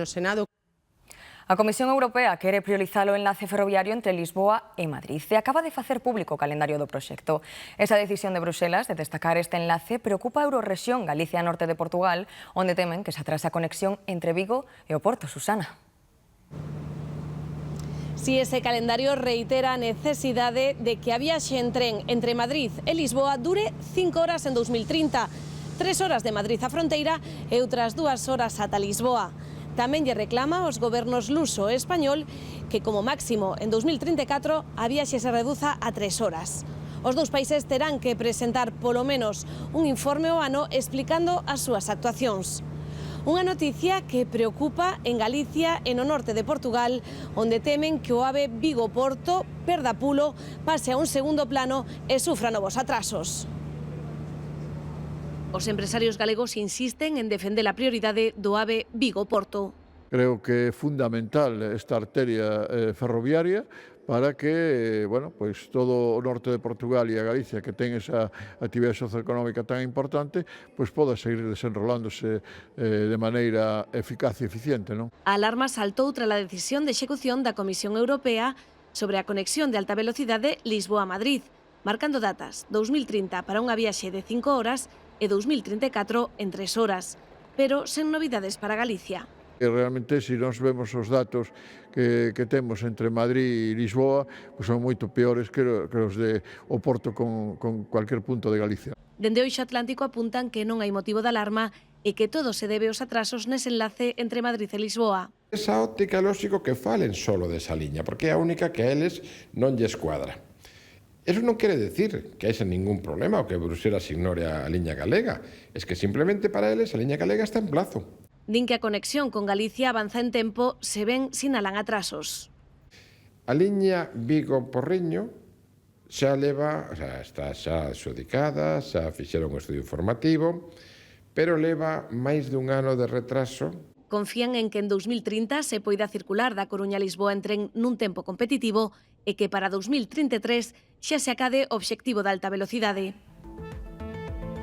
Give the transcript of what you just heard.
no Senado. A Comisión Europea quere priorizar o enlace ferroviario entre Lisboa e Madrid e acaba de facer público o calendario do proxecto. Esa decisión de Bruselas de destacar este enlace preocupa a Eurorrexión Galicia Norte de Portugal, onde temen que se atrase a conexión entre Vigo e o Porto. Susana. Si ese calendario reitera a necesidade de que a viaxe en tren entre Madrid e Lisboa dure 5 horas en 2030, 3 horas de Madrid a fronteira e outras 2 horas ata Lisboa. Tamén lle reclama aos gobernos luso e español que como máximo en 2034 a viaxe se reduza a 3 horas. Os dous países terán que presentar polo menos un informe ao ano explicando as súas actuacións. Unha noticia que preocupa en Galicia e no norte de Portugal, onde temen que o AVE Vigo-Porto perda pulo, pase a un segundo plano e sufra novos atrasos. Os empresarios galegos insisten en defender a prioridade do AVE Vigo-Porto. Creo que é fundamental esta arteria ferroviaria para que, pois todo o norte de Portugal e a Galicia, que ten esa actividade socioeconómica tan importante, pois poda seguir desenrolándose de maneira eficaz e eficiente, non? A alarma saltou tras a decisión de execución da Comisión Europea sobre a conexión de alta velocidade Lisboa-Madrid, marcando datas 2030 para unha viaxe de 5 horas e 2034 en 3 horas, pero sen novidades para Galicia. E realmente, se nós vemos os datos que temos entre Madrid e Lisboa, pois son moito peores que os de o Porto con cualquier punto de Galicia. Dende o Eixo Atlántico apuntan que non hai motivo de alarma e que todo se debe aos atrasos nese enlace entre Madrid e Lisboa. Esa óptica é lógico que falen solo desa liña, porque é a única que a eles non lles cuadra. Eso non quere decir que haxa ningún problema ou que Bruselas ignore a liña galega. Es que simplemente para eles a liña galega está en plazo. Din que a conexión con Galicia avanza en tempo se ven sinalan atrasos. A liña Vigo-Porriño xa leva, está xa adxudicada, xa fixeron un estudio informativo, pero leva máis dun ano de retraso. Confían en que en 2030 se poida circular da Coruña a Lisboa en tren nun tempo competitivo e que para 2033 xa se acade o obxectivo de alta velocidade.